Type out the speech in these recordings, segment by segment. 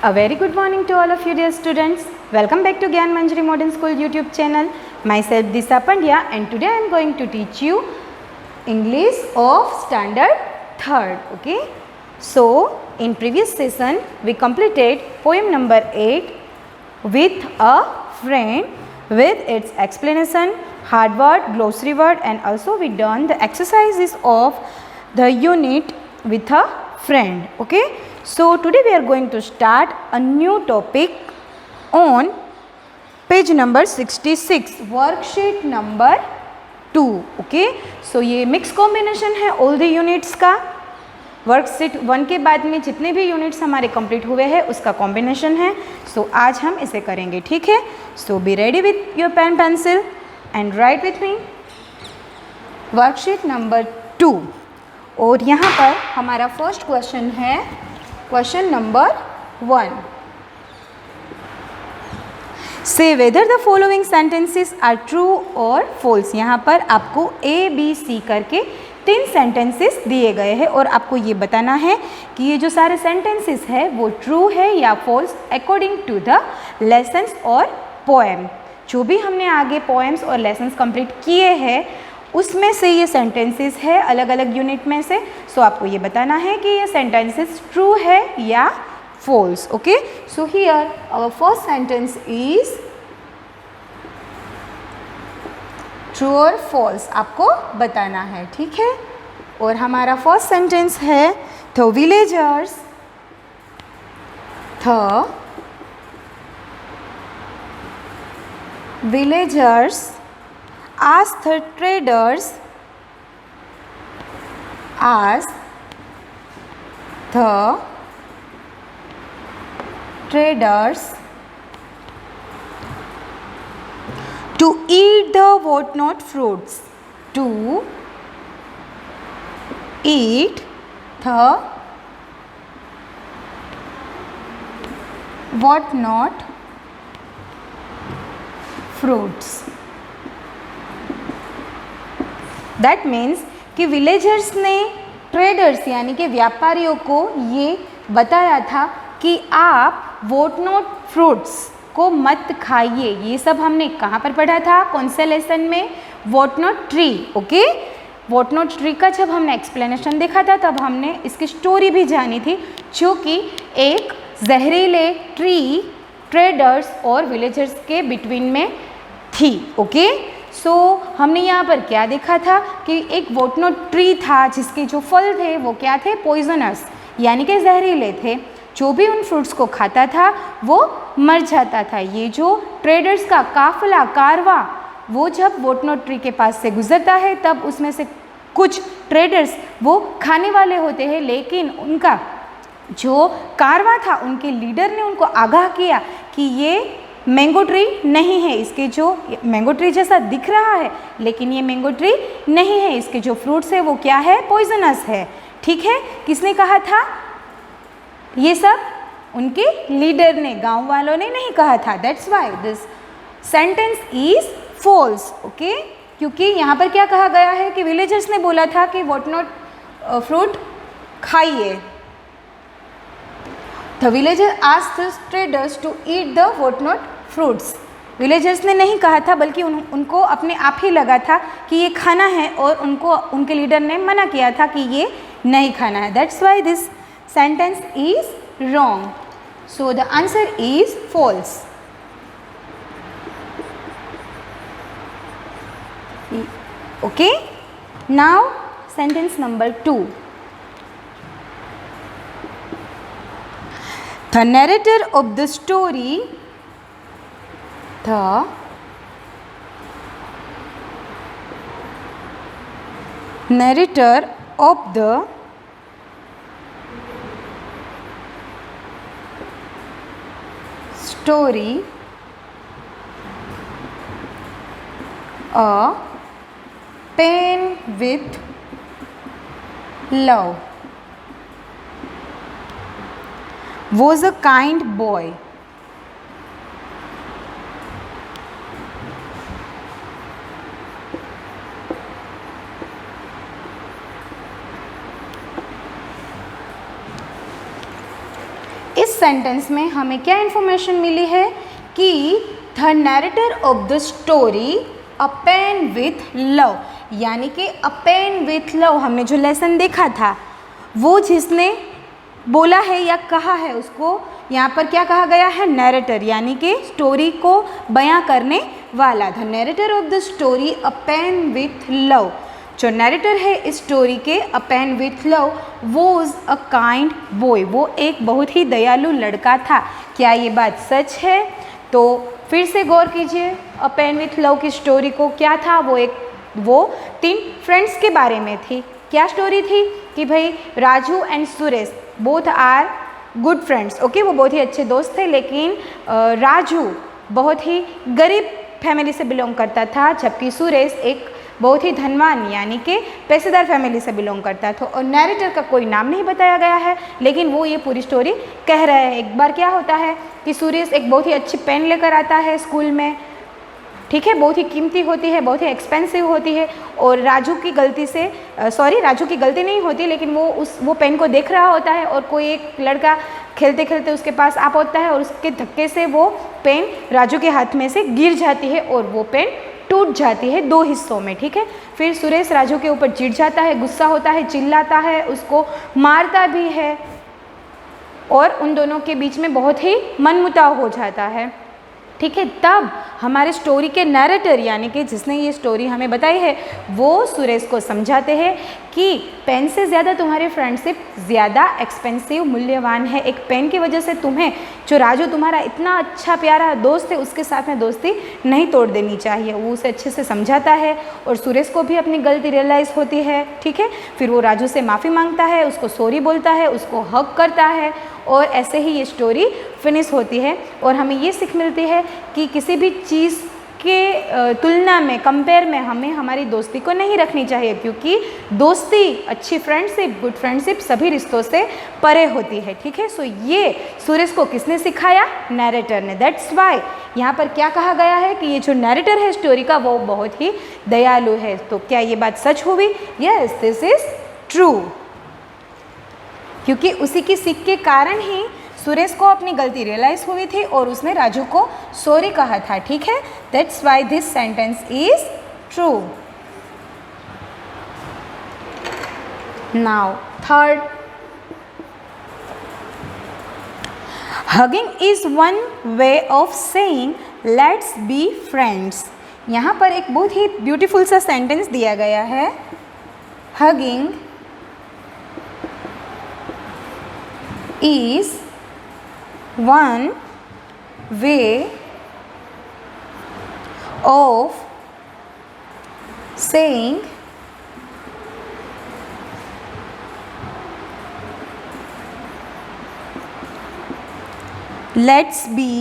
A very good morning to all of you dear students. Welcome back to Gyan Manjari Modern School YouTube channel. Myself Disha Pandya and today I am going to teach you English of Standard 3rd. Okay. So in previous session we completed poem number 8 with a friend with its explanation, hard word, glossary word, and also we done the exercises of the unit with a friend. Okay. So today we are going to start a new topic on page number 66, worksheet number 2. Okay. So ये mix combination है all the units का. Worksheet 1 के बाद में जितने भी units हमारे complete हुए हैं उसका कॉम्बिनेशन है. सो आज हम इसे करेंगे. ठीक है. So be ready with your pen pencil and write with me worksheet number 2. और यहाँ पर हमारा फर्स्ट क्वेश्चन है question number 1. Say whether the following sentences are true और फॉल्स. यहाँ पर आपको ABC करके 3 सेंटेंसेस दिए गए हैं और आपको ये बताना है कि ये जो सारे सेंटेंसेस है वो ट्रू है या false according to the lessons और पोएम. जो भी हमने आगे पोएम्स और लेसन्स कंप्लीट किए हैं उसमें से ये सेंटेंसेस है अलग अलग यूनिट में से. सो आपको ये बताना है कि ये सेंटेंसेस ट्रू है या false. Okay. So here our first sentence is true और फॉल्स आपको बताना है. ठीक है. और हमारा फर्स्ट सेंटेंस है the villagers asked the traders to eat the what-not fruits. To eat the what-not fruits. That means कि विलेजर्स ने ट्रेडर्स यानी कि व्यापारियों को ये बताया था कि आप वोट नॉट फ्रूट्स को मत खाइए. ये सब हमने कहाँ पर पढ़ा था, कौन से लेसन में, vote not tree. Okay. Vote not tree का जब हमने एक्सप्लेनेशन देखा था तब हमने इसकी स्टोरी भी जानी थी, जो कि एक जहरीले ट्री ट्रेडर्स और विलेजर्स के बिटवीन में थी. ओके. सो हमने यहाँ पर क्या देखा था कि एक वोटनोट ट्री था जिसके जो फल थे वो क्या थे, पॉइजनस यानी कि जहरीले थे. जो भी उन फ्रूट्स को खाता था वो मर जाता था. ये जो ट्रेडर्स का काफिला कारवा वो जब वोटनोट ट्री के पास से गुजरता है तब उसमें से कुछ ट्रेडर्स वो खाने वाले होते हैं, लेकिन उनका जो कारवा था उनके लीडर ने उनको आगाह किया कि ये मैंगो ट्री नहीं है, इसके जो मैंगो ट्री जैसा दिख रहा है लेकिन ये मैंगो ट्री नहीं है, इसके जो फ्रूट्स है वो क्या है, पॉइजनस है. ठीक है. किसने कहा था ये सब? उनके लीडर ने, गांव वालों ने नहीं कहा था. That's why this sentence is false. Okay. क्योंकि यहाँ पर क्या कहा गया है कि विलेजर्स ने बोला था कि वॉट नॉट फ्रूट खाइए. The villager asked the traders to eat the what not fruits. Villagers ने नहीं कहा था बल्कि उनको अपने आप ही लगा था कि ये खाना है और उनको उनके लीडर ने मना किया था कि ये नहीं खाना है. That's why this sentence is wrong. So the answer is false. Okay. Now sentence number 2. The narrator of the story, A Pain with Love, was a kind boy. Sentence में हमें क्या इन्फॉर्मेशन मिली है कि the narrator of the story a pen with love, यानी कि अ pen with love हमने जो लेसन देखा था, वो जिसने बोला है या कहा है उसको यहाँ पर क्या कहा गया है, नैरेटर, यानी कि स्टोरी को बयां करने वाला। The narrator of the story a pen with love, जो नैरेटर है इस स्टोरी के a pen with love was a kind boy, वो एक बहुत ही दयालु लड़का था। क्या ये बात सच है? तो फिर से गौर कीजिए, अ पेन विथ लव की स्टोरी को क्या था, वो 3 फ्रेंड्स के बारे में थी। क्या स्टोरी थी कि भाई Raju and Suresh both are good friends, okay, वो बहुत ही अच्छे दोस्त थे, लेकिन राजू बहुत ही गरीब फैमिली से बिलोंग करता था, जबकि सुरेश एक बहुत ही धनवान यानी कि पैसेदार फैमिली से बिलोंग करता था। और नैरेटर का कोई नाम नहीं बताया गया है, लेकिन वो ये पूरी स्टोरी कह रहा है। एक बार क्या होता है कि सुरेश एक बहुत ही अच्छी पेन लेकर आता है स्कूल में, ठीक है, बहुत ही कीमती होती है, बहुत ही एक्सपेंसिव होती है, और राजू की गलती से राजू की गलती नहीं होती, लेकिन वो पेन को देख रहा होता है और कोई एक लड़का खेलते खेलते उसके पास आ पहुंचता है और उसके धक्के से वो पेन राजू के हाथ में से गिर जाती है और वो पेन टूट जाती है 2 हिस्सों में, ठीक है। फिर सुरेश राजू के ऊपर चिढ़ जाता है, गुस्सा होता है, चिल्लाता है, उसको मारता भी है और उन दोनों के बीच में बहुत ही मनमुटाव हो जाता है, ठीक है। तब हमारे स्टोरी के नैरेटर यानी कि जिसने ये स्टोरी हमें बताई है, वो सुरेश को समझाते हैं कि पेन से ज़्यादा तुम्हारी फ्रेंडशिप ज़्यादा एक्सपेंसिव मूल्यवान है। एक पेन की वजह से तुम्हें, जो राजू तुम्हारा इतना अच्छा प्यारा दोस्त है, उसके साथ में दोस्ती नहीं तोड़ देनी चाहिए। वो उसे अच्छे से समझाता है और सुरेश को भी अपनी गलती रियलाइज़ होती है, ठीक है। फिर वो राजू से माफ़ी मांगता है, उसको सॉरी बोलता है, उसको हग करता है और ऐसे ही ये स्टोरी फिनिश होती है। और हमें ये सीख मिलती है कि किसी भी चीज़ के तुलना में, कंपेयर में हमें हमारी दोस्ती को नहीं रखनी चाहिए, क्योंकि दोस्ती, अच्छी फ्रेंडशिप, गुड फ्रेंडशिप सभी रिश्तों से परे होती है, ठीक है। सो ये सुरेश को किसने सिखाया? नैरेटर ने। दैट्स वाई यहाँ पर क्या कहा गया है कि ये जो नैरेटर है स्टोरी का, वो बहुत ही दयालु है। तो क्या ये बात सच हुई? यस, दिस इज ट्रू, क्योंकि उसी की सीख के कारण ही सुरेश को अपनी गलती रियलाइज़ हुई थी और उसने राजू को सॉरी कहा था, ठीक है। That's why this sentence is true. Now third, hugging is one way of saying let's be friends. यहाँ पर एक बहुत ही ब्यूटीफुल सा सेंटेंस दिया गया है, hugging is one way of saying let's be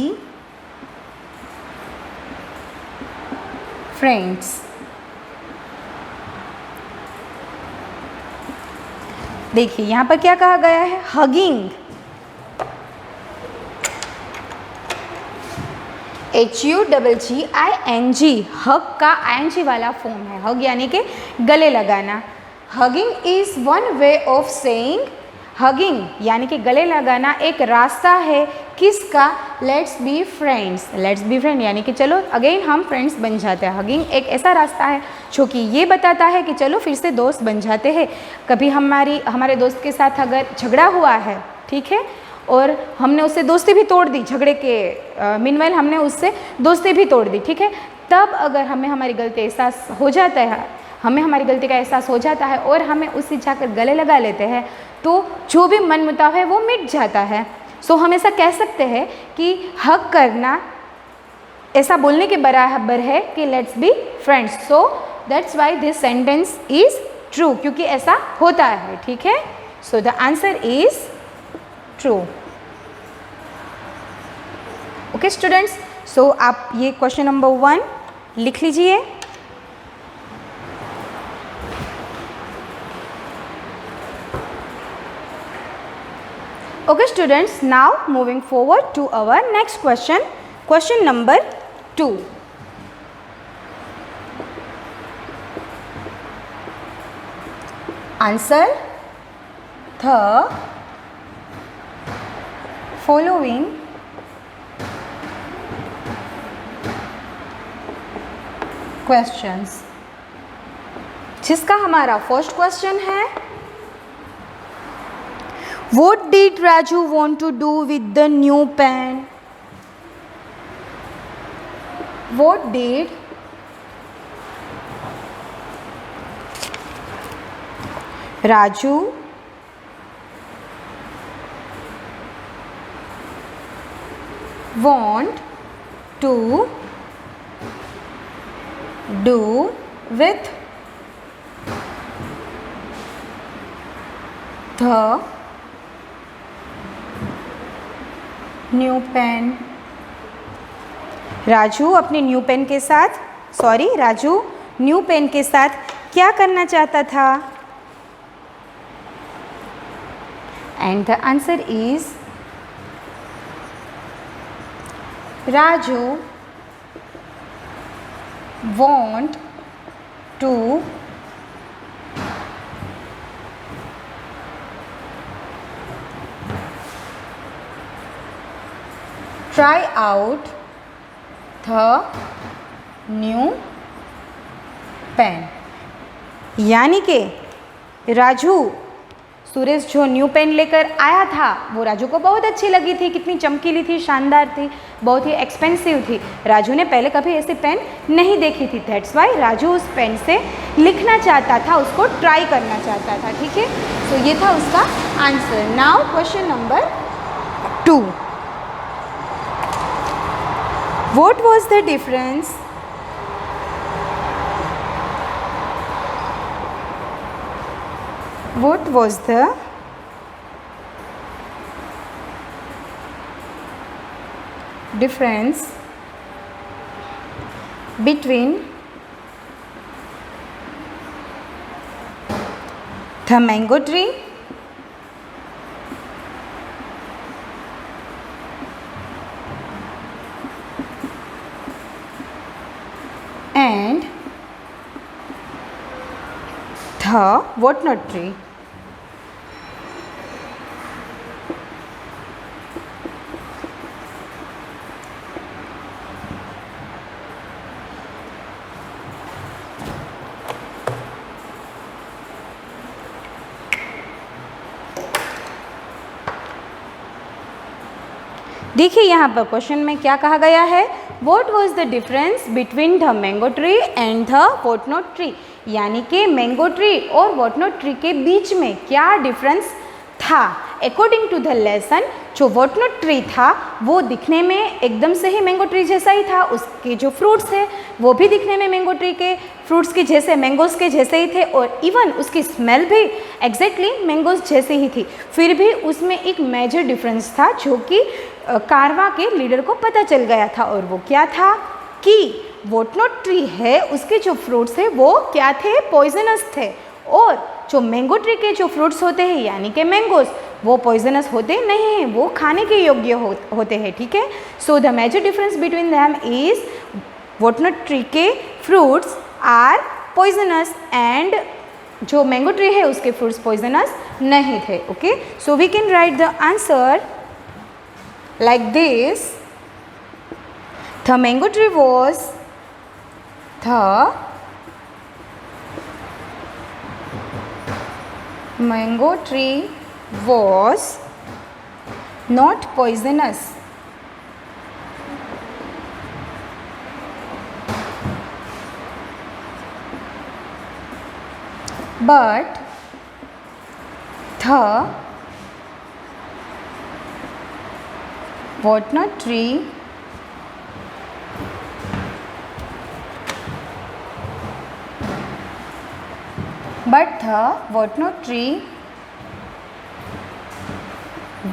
friends। देखिए यहाँ पर क्या कहा गया है, हगिंग, HUGGING, हग का ING वाला फॉर्म है। हग यानी कि गले लगाना। Hugging is one way of saying, hugging यानी कि गले लगाना एक रास्ता है किसका? Let's be friends. Let's be friend यानी कि चलो अगेन हम फ्रेंड्स बन जाते हैं। हगिंग एक ऐसा रास्ता है जो कि ये बताता है कि चलो फिर से दोस्त बन जाते हैं। कभी हमारे दोस्त के साथ अगर झगड़ा हुआ है, ठीक है, और हमने उससे दोस्ती भी तोड़ दी, झगड़े के मीनवाइल हमने उससे दोस्ती भी तोड़ दी, ठीक है, तब अगर हमें हमारी गलती एहसास हो जाता है, हमें हमारी गलती का एहसास हो जाता है और हमें उससे जाकर गले लगा लेते हैं, तो जो भी मनमुटाव है वो मिट जाता है। सो हम ऐसा कह सकते हैं कि हग करना ऐसा बोलने के बराबर है कि let's be friends. So that's why this sentence is true, क्योंकि ऐसा होता है, ठीक है। So the answer is true. Okay students, so आप ये क्वेश्चन नंबर 1 लिख लीजिए। Okay students, now moving forward to our next question, question number 2. Answer the following questions, जिसका हमारा फर्स्ट क्वेश्चन है, What did Raju want to do with the new pen? What did Raju want to do with the new pen? Raju अपने new pen के साथ Raju new pen के साथ क्या करना चाहता था? And the answer is Raju want to try out the new pen. यानी कि राजू सुरेश जो न्यू पेन लेकर आया था वो राजू को बहुत अच्छी लगी थी, कितनी चमकीली थी, शानदार थी, बहुत ही एक्सपेंसिव थी। राजू ने पहले कभी ऐसी पेन नहीं देखी थी, दैट्स वाई राजू उस पेन से लिखना चाहता था, उसको ट्राई करना चाहता था। ठीक है, तो ये था उसका answer. Now question number 2, what was the difference What was the difference between the mango tree and the walnut tree? देखिए यहाँ पर क्वेश्चन में क्या कहा गया है, what was the difference between the mango tree and the walnut tree, यानी कि मैंगो ट्री और वॉटनॉट ट्री के बीच में क्या डिफरेंस था। अकॉर्डिंग टू द लेसन जो वॉटनॉट ट्री था वो दिखने में एकदम से ही मैंगो ट्री जैसा ही था, उसके जो फ्रूट्स है वो भी दिखने में मैंगो ट्री के फ्रूट्स के जैसे, मैंगोज़ के जैसे ही थे, और इवन उसकी स्मेल भी एग्जैक्टली मैंगोज़ जैसे ही थी। फिर भी उसमें एक मेजर डिफरेंस था जो कि कारवा के लीडर को पता चल गया था, और वो क्या था कि वॉटनॉट ट्री है उसके जो फ्रूट्स है वो क्या थे, पॉइजनस थे, और जो मैंगो ट्री के जो फ्रूट्स होते हैं यानी कि मैंगोज वो पॉइजनस होते नहीं हैं, वो खाने के योग्य होते हैं। ठीक है, so the major difference between them is walnut tree के फ्रूट्स आर पॉइजनस एंड जो मैंगो ट्री है उसके फ्रूट्स पॉइजनस नहीं थे। Okay, so we can write the answer like this. The mango tree was not poisonous, but the walnut tree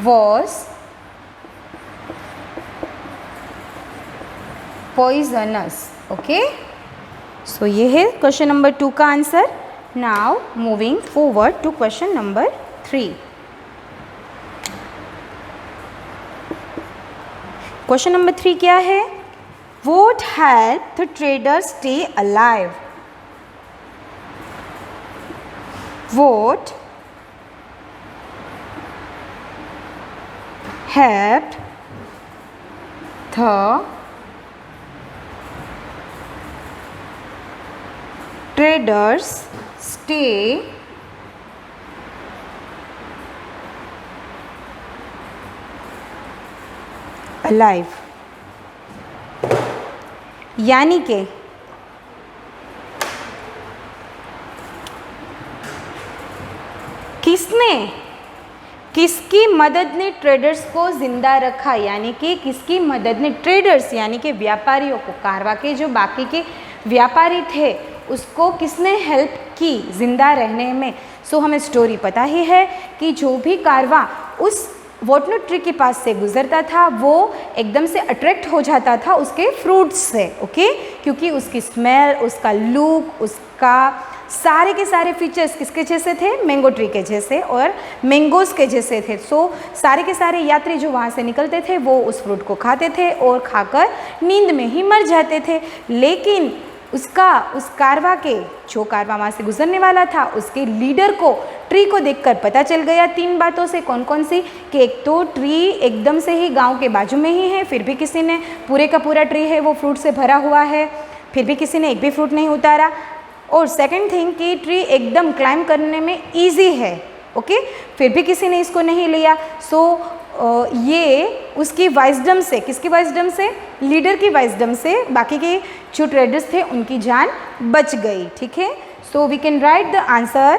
was poisonous. Okay, so ये है question number 2 का answer. Now moving forward to question number 3। Question number 3 क्या है, What helped the traders stay alive? What helped the traders stay alive। यानी कि किसकी मदद ने ट्रेडर्स को ज़िंदा रखा, यानी कि किसकी मदद ने ट्रेडर्स यानी कि व्यापारियों को, कारवा के जो बाकी के व्यापारी थे उसको किसने हेल्प की ज़िंदा रहने में। सो हमें स्टोरी पता ही है कि जो भी कारवा उस वोटनट ट्री के पास से गुजरता था वो एकदम से अट्रैक्ट हो जाता था उसके फ्रूट्स से, ओके, क्योंकि उसकी स्मेल, उसका लुक, उसका सारे के सारे फीचर्स किसके जैसे थे, मैंगो ट्री के जैसे और मैंगोज़ के जैसे थे। सो सारे के सारे यात्री जो वहाँ से निकलते थे वो उस फ्रूट को खाते थे और खाकर नींद में ही मर जाते थे। लेकिन उस कारवा के, जो कारवा वहाँ से गुजरने वाला था, उसके लीडर को ट्री को देखकर पता चल गया 3 बातों से। कौन कौन सी, कि एक तो ट्री एकदम से ही गांव के बाजू में ही है, फिर भी किसी ने, पूरे का पूरा ट्री है वो फ्रूट से भरा हुआ है, फिर भी किसी ने एक भी फ्रूट नहीं उतारा। और सेकंड थिंग कि ट्री एकदम क्लाइंब करने में ईजी है, ओके, फिर भी किसी ने इसको नहीं लिया। सो ये उसकी वाइजडम से, किसकी वाइजडम से, लीडर की वाइजडम से बाकी के जो ट्रेडर्स थे उनकी जान बच गई। ठीक है, so we can write the answer.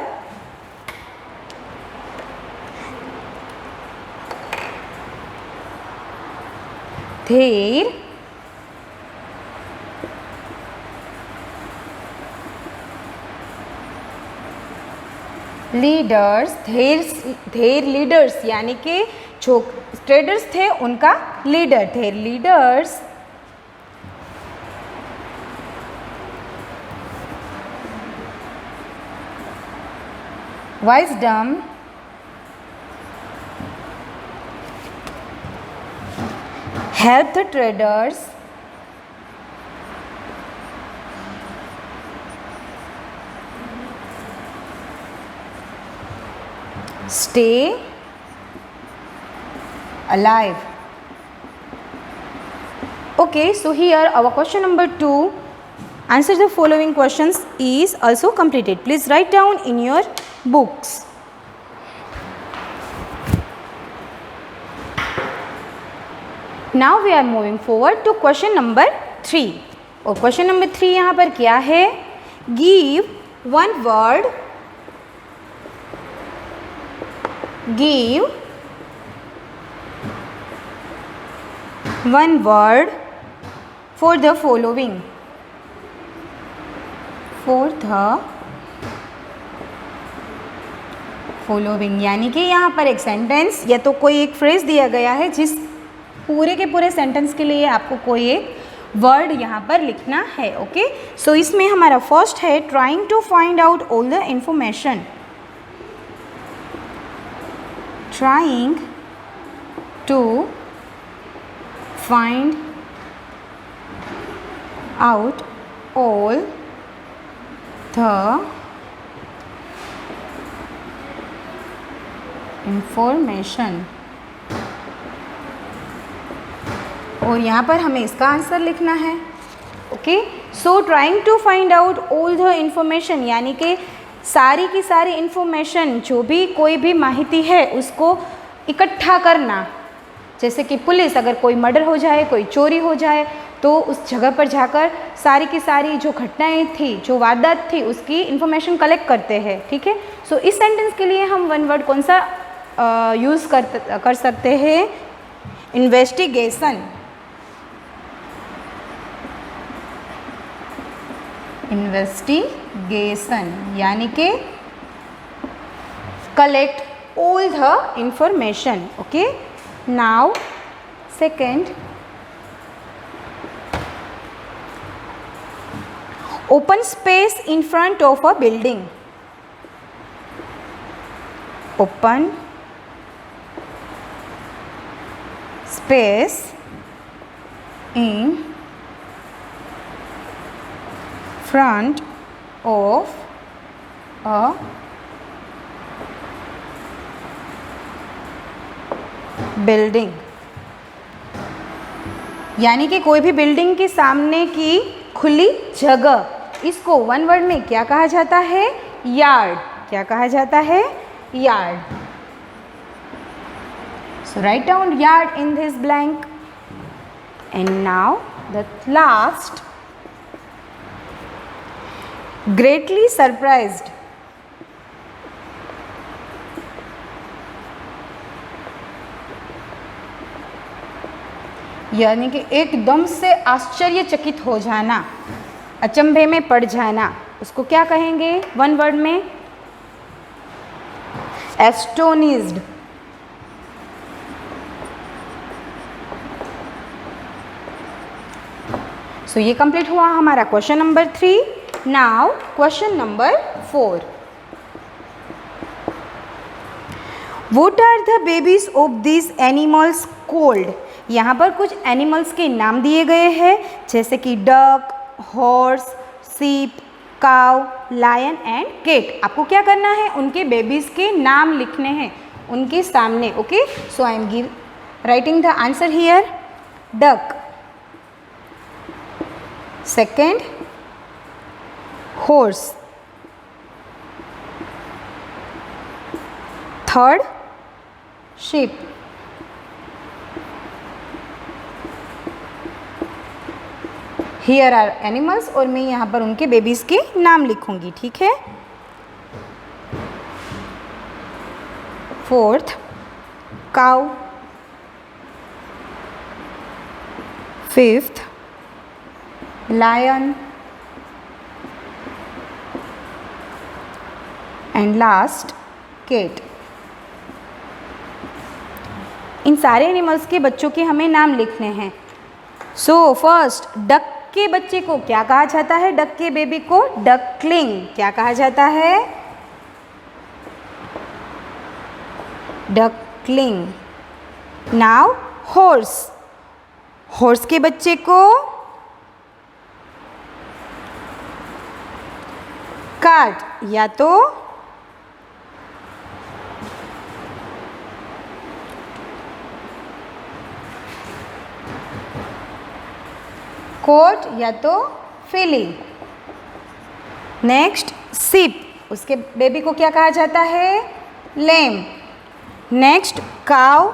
Their leaders यानी कि जो ट्रेडर्स थे उनका leader, their leaders wisdom help the traders stay alive. Okay, so here our question number 2, answer the following questions is also completed. Please write down in your books. Now we are moving forward to question number 3. और question number 3 यहाँ पर क्या है, give one word, give one word for the following, for the following यानी कि यहाँ पर एक सेंटेंस या तो कोई एक फ्रेज दिया गया है जिस पूरे के पूरे सेंटेंस के लिए आपको कोई एक वर्ड यहाँ पर लिखना है। ओके, सो इसमें हमारा फर्स्ट है trying to find out all the information, trying to find out all the information। और यहाँ पर हमें इसका आंसर लिखना है। Okay, so trying to find out all the information यानी कि सारी की सारी इंफॉर्मेशन, जो भी कोई भी माहिती है उसको इकट्ठा करना। जैसे कि पुलिस, अगर कोई मर्डर हो जाए, कोई चोरी हो जाए, तो उस जगह पर जाकर सारी की सारी जो घटनाएं थी, जो वारदात थी, उसकी इंफॉर्मेशन कलेक्ट करते हैं। ठीक है, सो इस सेंटेंस के लिए हम वन वर्ड कौन सा यूज़ कर सकते हैं, इन्वेस्टिगेशन। इन्वेस्टिगेशन यानी कि collect all the information. Okay, now second, open space in front of a building, open space in front of a building। यानी कि कोई भी बिल्डिंग के सामने की खुली जगह, इसको वन वर्ड में क्या कहा जाता है? यार्ड। क्या कहा जाता है? Yard. So write down yard in this blank. And now the last, greatly surprised. यानी कि एकदम से आश्चर्यचकित हो जाना, अचंभे में पड़ जाना, उसको क्या कहेंगे वन वर्ड में? एस्टोनिज्ड। सो ये कंप्लीट हुआ हमारा question number 3। Now question number 4। What are the babies of these animals called? यहाँ पर कुछ एनिमल्स के नाम दिए गए हैं, जैसे कि डक, हॉर्स, सीप, काउ, लायन एंड केट। आपको क्या करना है? उनके बेबीज के नाम लिखने हैं उनके सामने। Okay, so I am writing the answer here. Duck, second horse, third sheep, here are animals और मैं यहाँ पर उनके बेबीज के नाम लिखूंगी, ठीक है। Fourth cow, fifth lion and last cat. इन सारे एनिमल्स के बच्चों के हमें नाम लिखने हैं। सो फर्स्ट, डक के बच्चे को क्या कहा जाता है? डक के बेबी को डकलिंग। क्या कहा जाता है? डकलिंग। नाउ हॉर्स, हॉर्स के बच्चे को कार्ट या तो कोट या तो फिली। नेक्स्ट सीप, उसके बेबी को क्या कहा जाता है? लेम। नेक्स्ट काउ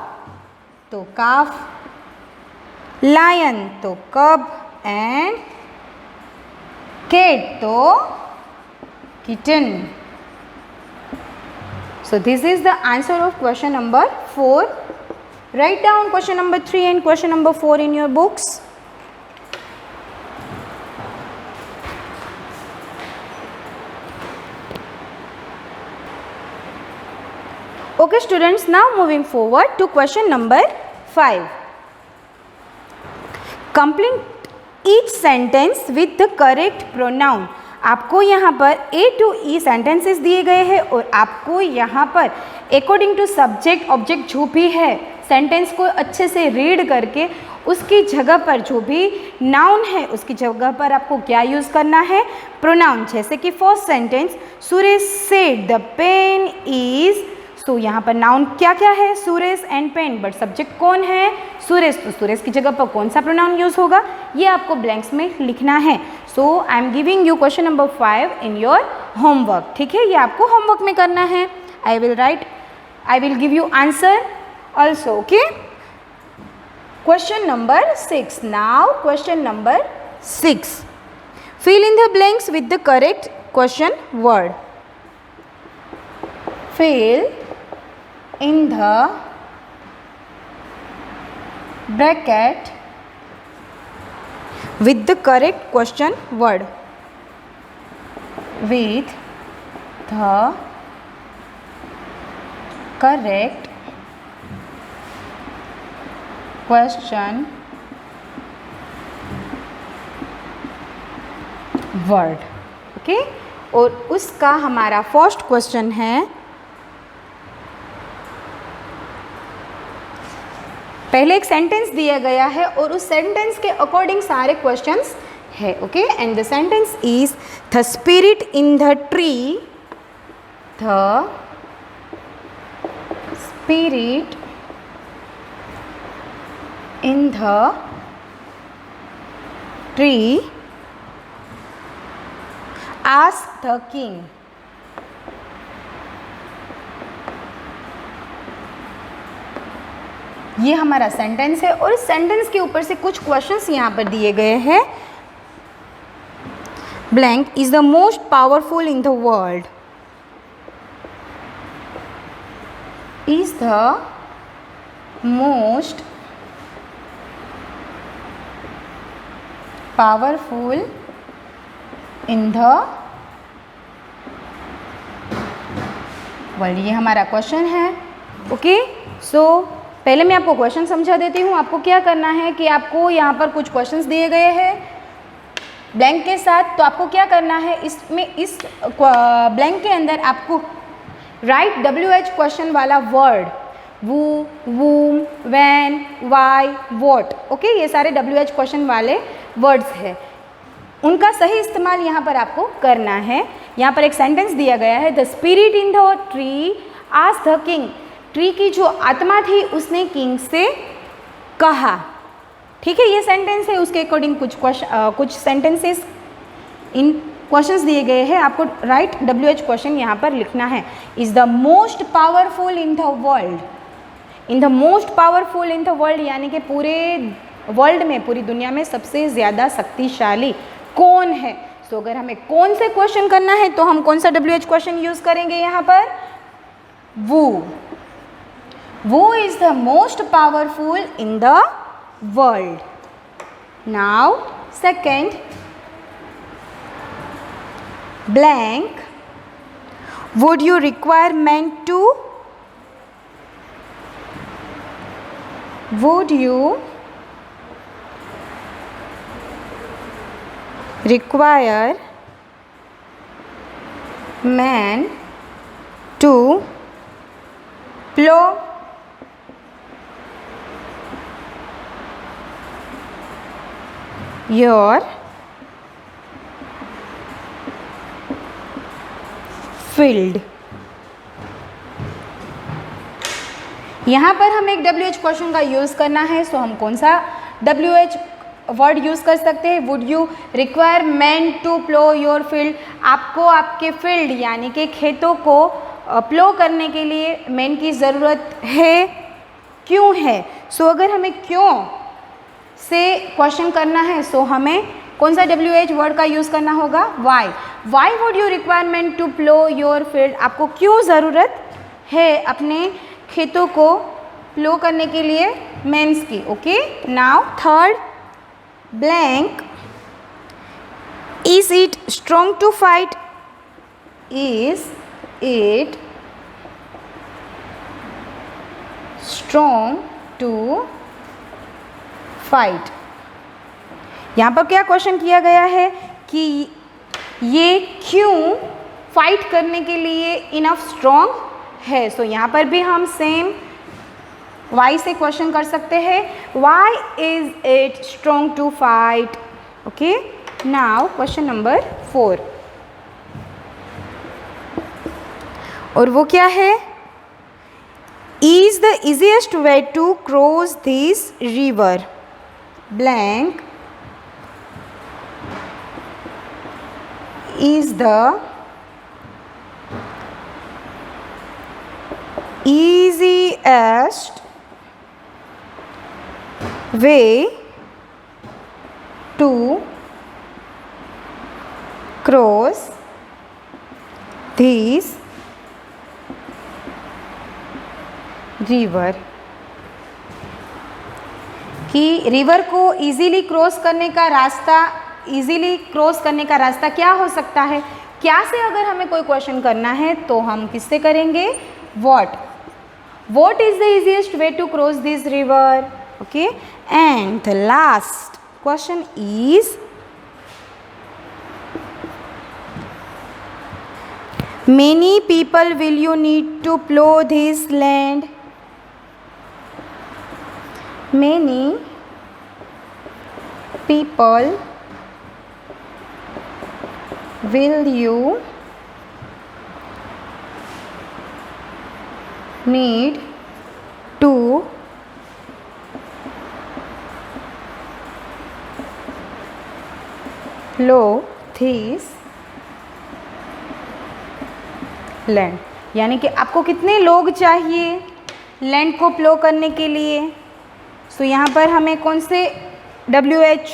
तो काफ, लायन तो कब एंड केट तो kitten. So this is the answer of question number 4. Write down question number 3 and question number 4 in your books. Okay students, now moving forward to question number 5. Complete each sentence with the correct pronoun. आपको यहाँ पर A to E sentences दिए गए हैं और आपको यहाँ पर according to subject object जो भी है सेंटेंस को अच्छे से रीड करके उसकी जगह पर जो भी नाउन है उसकी जगह पर आपको क्या यूज़ करना है? प्रोनाउन। जैसे कि first sentence, Suresh said the pen is. So यहाँ पर नाउन क्या क्या है? Suresh and pen, but subject कौन है? सुरेश। तो सुरेश की जगह पर कौन सा प्रोनाउन यूज़ होगा? ये आपको ब्लैंक्स में लिखना है। So I am giving you question number 5 in your homework. ठीक है, ये आपको होमवर्क में करना है। I will give you answer also. Okay, question number 6. Now question number 6, fill in the blanks with the correct question word. Fill in the bracket with the correct question word. With the correct question word. Okay, और उसका हमारा first question है, पहले एक sentence दिया गया है और उस सेंटेंस के अकॉर्डिंग सारे क्वेश्चंस है। Okay, and the sentence is the spirit in the tree, the spirit in the tree asked the king. ये हमारा सेंटेंस है और इस सेंटेंस के ऊपर से कुछ क्वेश्चंस यहाँ पर दिए गए हैं. Blank is the most powerful in the world. Is the most powerful in the world. ये हमारा क्वेश्चन है. ओके, सो पहले मैं आपको क्वेश्चन समझा देती हूँ. आपको क्या करना है कि आपको यहाँ पर कुछ क्वेश्चंस दिए गए हैं ब्लैंक के साथ. तो आपको क्या करना है, इसमें इस ब्लैंक के अंदर आपको राइट WH क्वेश्चन वाला word, who, whom, when, why, what. Okay, ये सारे WH क्वेश्चन वाले वर्ड्स हैं. उनका सही इस्तेमाल यहाँ पर आपको करना है. यहाँ पर एक सेंटेंस दिया गया है, the spirit in the tree asked the king. Tree की जो आत्मा थी उसने किंग से कहा. ठीक है, ये सेंटेंस है. उसके अकॉर्डिंग कुछ सेंटेंसेस इन क्वेश्चंस दिए गए हैं. आपको राइट WH क्वेश्चन यहाँ पर लिखना है. Is the most powerful in the world. In the most powerful in the world यानी कि पूरे वर्ल्ड में, पूरी दुनिया में सबसे ज़्यादा शक्तिशाली कौन है. तो अगर हमें कौन से क्वेश्चन करना है तो हम कौन सा WH क्वेश्चन यूज़ करेंगे यहाँ पर, वो. वो is the most powerful in the world. Now second, blank would you require men to, would you require men to plow your field. यहाँ पर हम एक WH क्वेश्चन का यूज़ करना है. सो हम कौन सा WH वर्ड यूज़ कर सकते हैं, would you require man to plough your field. आपको आपके फील्ड यानी कि खेतों को प्लो करने के लिए मैन की ज़रूरत है. क्यों है. सो अगर हमें क्यों से क्वेश्चन करना है सो हमें कौन सा WH वर्ड का यूज़ करना होगा, why. Why would you requirement to plough your field. आपको क्यों ज़रूरत है अपने खेतों को प्लो करने के लिए मेंस की. Okay, now third, blank is it strong to fight. Is it strong to fight. यहाँ पर क्या क्वेश्चन किया गया है कि ये क्यों फाइट करने के लिए इनफ स्ट्रॉन्ग है. सो यहाँ पर भी हम सेम वाई से क्वेश्चन कर सकते हैं, why is it strong to fight. Okay, now question number 4 और वो क्या है, is the easiest way to cross this river. Blank is the easiest way to cross this river. कि रिवर को इजीली क्रॉस करने का रास्ता, इजीली क्रॉस करने का रास्ता क्या हो सकता है. क्या से अगर हमें कोई क्वेश्चन करना है तो हम किससे करेंगे, what. What is the easiest way to cross this river. Okay, and the last question is many people will you need to plough this land. Many people will you need to plough this land, यानी कि आपको कितने लोग चाहिए land को प्लो करने के लिए। सो यहाँ पर हमें कौन से WH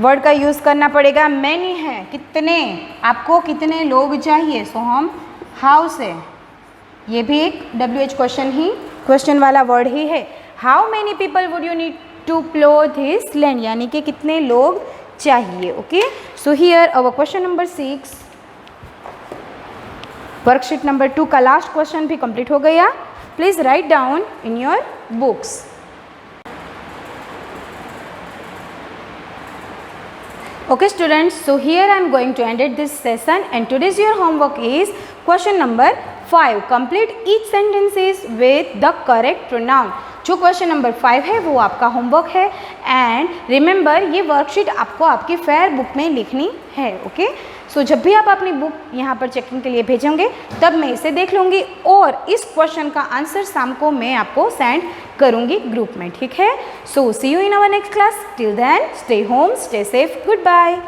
वर्ड का यूज़ करना पड़ेगा, मैनी है, कितने, आपको कितने लोग चाहिए। सो हम हाउ से, ये भी एक WH क्वेश्चन वाला वर्ड ही है। How many people would you need to plough this land, यानी कि कितने लोग चाहिए। Okay, so here our question number 6, worksheet number 2 का लास्ट क्वेश्चन भी कंप्लीट हो गया। Please write down in your books. Okay students, so here I am going to end it this session and today's your homework is question number 5. Complete each sentences with the correct pronoun. जो question number 5 है वो आपका homework है and remember ये worksheet आपको आपकी fair book में लिखनी है। ओके, सो जब भी आप अपनी बुक यहाँ पर चेकिंग के लिए भेजेंगे तब मैं इसे देख लूँगी और इस क्वेश्चन का आंसर शाम को मैं आपको सेंड करूँगी ग्रुप में, ठीक है। So see you in our next class, till then stay home, stay safe, good bye.